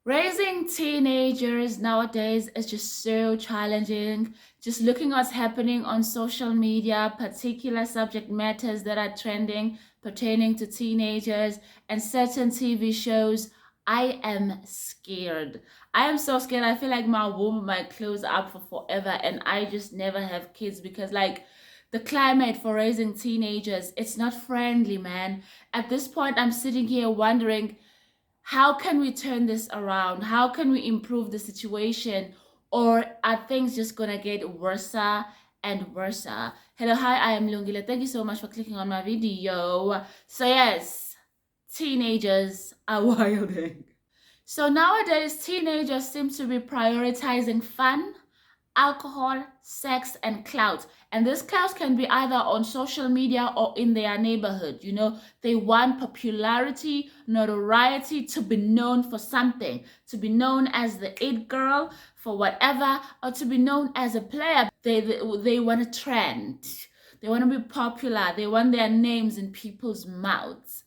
Raising teenagers nowadays is just so challenging. Just looking what's happening on social media, particular subject matters that are trending pertaining to teenagers and certain TV shows, I am scared. I am so scared. I feel like my womb might close up for forever and I just never have kids because the climate for raising teenagers, it's not friendly, man. At this point, I'm sitting here wondering, how can we turn this around? How can we improve the situation? Or are things just gonna get worse and worse? Hello, hi, I am Lungile. Thank you so much for clicking on my video. So yes, teenagers are wilding. So nowadays, teenagers seem to be prioritizing fun, alcohol, sex, and clout. And this clout can be either on social media or in their neighborhood. You know, they want popularity, notoriety, to be known for something, to be known as the it girl for whatever, or to be known as a player. They want a trend. They want to be popular. They want their names in people's mouths.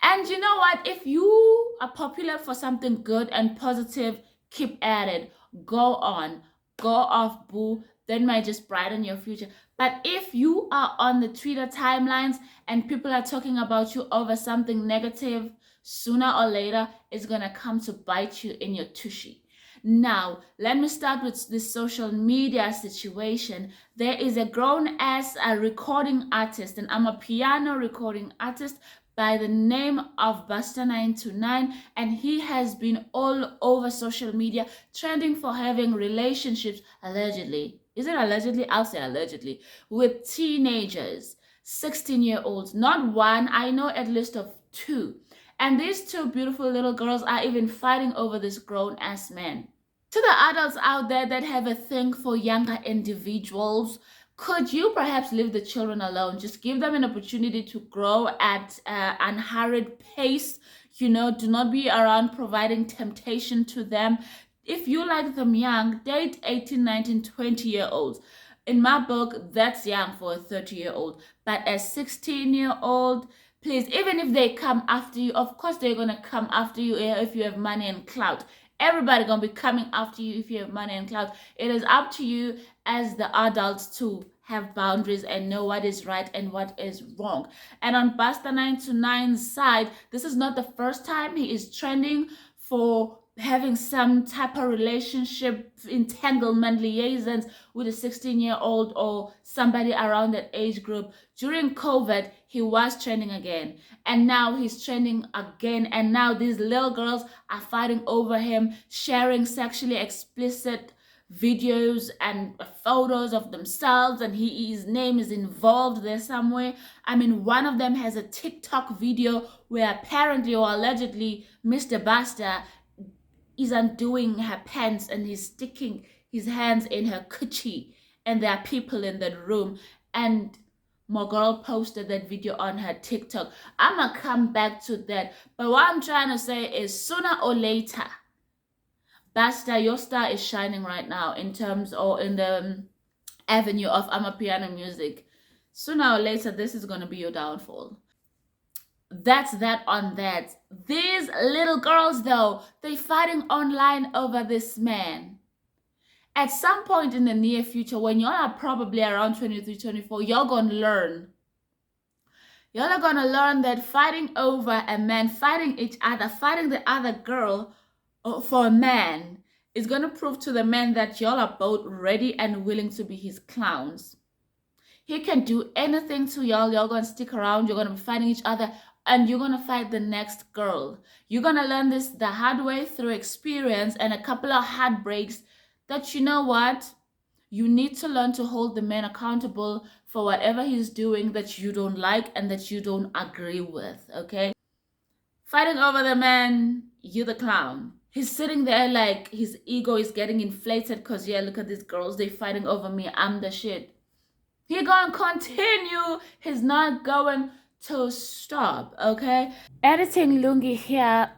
And you know what? If you are popular for something good and positive, keep at it. Go on. Go off, boo. That might just brighten your future. But if you are on the Twitter timelines and people are talking about you over something negative, sooner or later, it's going to come to bite you in your tushy. Now, let me start with this social media situation. There is a grown ass recording artist, and I'm a piano recording artist by the name of Busta 929, and he has been all over social media trending for having relationships, allegedly. Is it allegedly? I'll say allegedly, with teenagers, 16-year-olds. Not one, I know at least of two. And these two beautiful little girls are even fighting over this grown ass man. To the adults out there that have a thing for younger individuals, could you perhaps leave the children alone? Just give them an opportunity to grow at an unhurried pace. You know, do not be around providing temptation to them. If you like them young, date 18, 19, 20-year-olds. In my book, that's young for a 30-year-old. But a 16-year-old, please, even if they come after you, of course they're going to come after you if you have money and clout. Everybody gonna be coming after you if you have money and clout. It is up to you as the adults to have boundaries and know what is right and what is wrong. And on Busta 929's side, this is not the first time he is trending for having some type of relationship entanglement liaisons with a 16-year-old or somebody around that age group. During COVID, he was trending again, and now he's trending again, and now these little girls are fighting over him, sharing sexually explicit videos and photos of themselves, and his name is involved there somewhere. I mean, one of them has a TikTok video where apparently or allegedly Mr. Busta is undoing her pants and he's sticking his hands in her coochie, and there are people in that room. And my girl posted that video on her TikTok. I'ma come back to that, but what I'm trying to say is sooner or later, Busta, your star is shining right now in terms or in the avenue of amapiano music. Sooner or later, this is gonna be your downfall. That's that on that. These little girls, though, they fighting online over this man. At some point in the near future, when y'all are probably around 23, 24, y'all gonna learn. Y'all are gonna learn that fighting over a man, fighting each other, fighting the other girl for a man is gonna prove to the man that y'all are both ready and willing to be his clowns. He can do anything to y'all. Y'all gonna stick around. You're gonna be fighting each other, and you're gonna fight the next girl. You're gonna learn this the hard way through experience and a couple of heartbreaks. That you know what, you need to learn to hold the man accountable for whatever he's doing that you don't like and that you don't agree with. Okay, fighting over the man, you the clown. He's sitting there like his ego is getting inflated because, yeah, look at these girls, they fighting over me, I'm the shit. He gonna continue. He's not going to stop, okay? Editing Lungi here.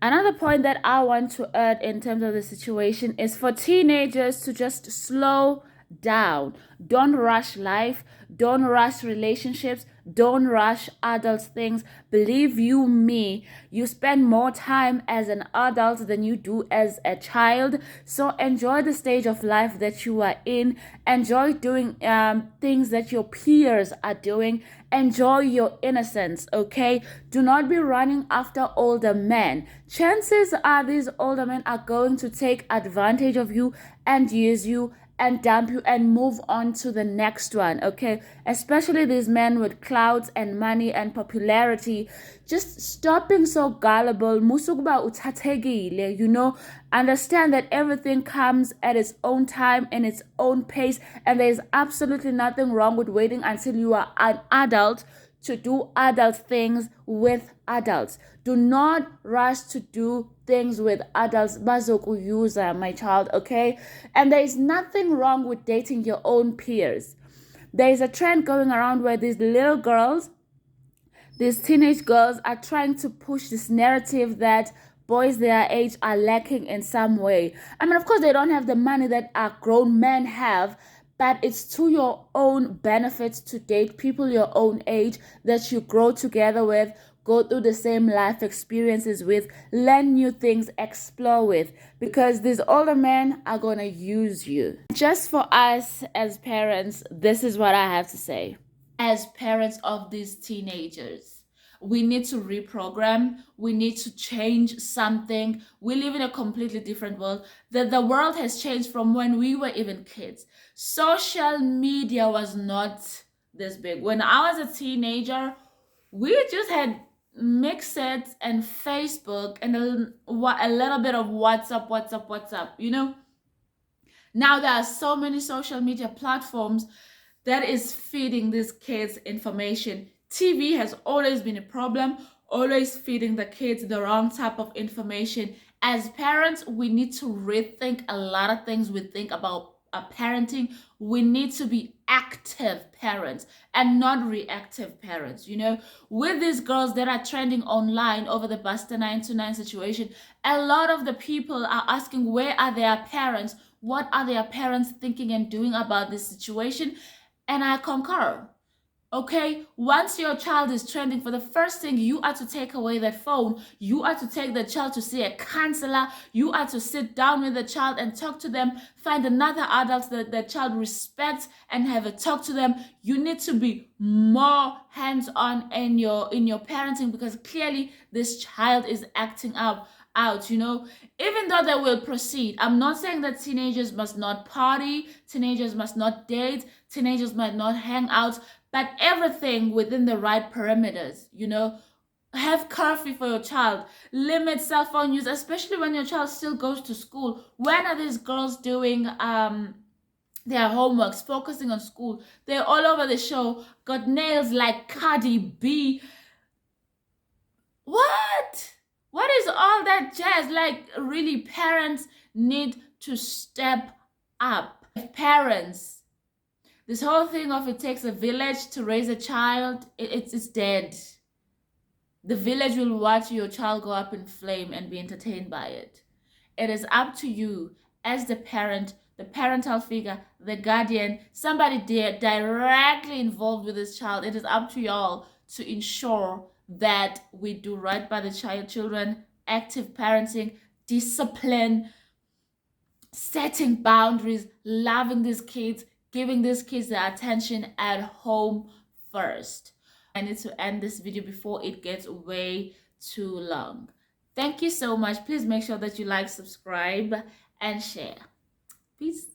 Another point that I want to add in terms of the situation is for teenagers to just slow down. Don't rush life. Don't rush relationships. Don't rush adult things. Believe you me, you spend more time as an adult than you do as a child. So enjoy the stage of life that you are in. Enjoy doing things that your peers are doing. Enjoy your innocence, okay? Do not be running after older men. Chances are these older men are going to take advantage of you and use you and dump you and move on to the next one, okay? Especially these men with clouds and money and popularity. Just stop being so gullible. Musukuba utategile, understand that everything comes at its own time and its own pace, and there is absolutely nothing wrong with waiting until you are an adult to do adult things with adults. Do not rush to do things with adults. Bazoku user, my child, okay? And there is nothing wrong with dating your own peers. There is a trend going around where these little girls, these teenage girls, are trying to push this narrative that boys their age are lacking in some way. I mean, of course, they don't have the money that grown men have, but it's to your own benefit to date people your own age that you grow together with, go through the same life experiences with, learn new things, explore with, because these older men are going to use you. Just for us as parents, this is what I have to say. As parents of these teenagers, we need to reprogram. We need to change something. We live in a completely different world. The world has changed from when we were even kids. Social media was not this big. When I was a teenager, we just had Mixed and Facebook and a little bit of WhatsApp. Now there are so many social media platforms that is feeding these kids information. TV has always been a problem, always feeding the kids the wrong type of information. As parents, we need to rethink a lot of things we think about parenting. We need to be active parents and not reactive parents. With these girls that are trending online over the Busta 929 situation, a lot of the people are asking, where are their parents? What are their parents thinking and doing about this situation? And I concur. Okay, once your child is trending, for the first thing, you are to take away that phone. You are to take the child to see a counselor. You are to sit down with the child and talk to them. Find another adult that the child respects and have a talk to them. You need to be more hands-on in your parenting, because clearly this child is acting out. Even though they will proceed, I'm not saying that teenagers must not party, teenagers must not date, teenagers might not hang out, but everything within the right parameters. Have curfew for your child, limit cell phone use, especially when your child still goes to school. When are these girls doing their homeworks, focusing on school? They're all over the show, got nails like Cardi B. What is all that jazz? Like, really, parents need to step up. Parents, this whole thing of it takes a village to raise a child, it's dead. The village will watch your child go up in flame and be entertained by it. It is up to you as the parent, the parental figure, the guardian, somebody directly involved with this child. It is up to y'all to ensure that we do right by the children, active parenting, discipline, setting boundaries, loving these kids, giving these kids their attention at home first. I need to end this video before it gets way too long. Thank you so much. Please make sure that you like, subscribe, and share. Peace.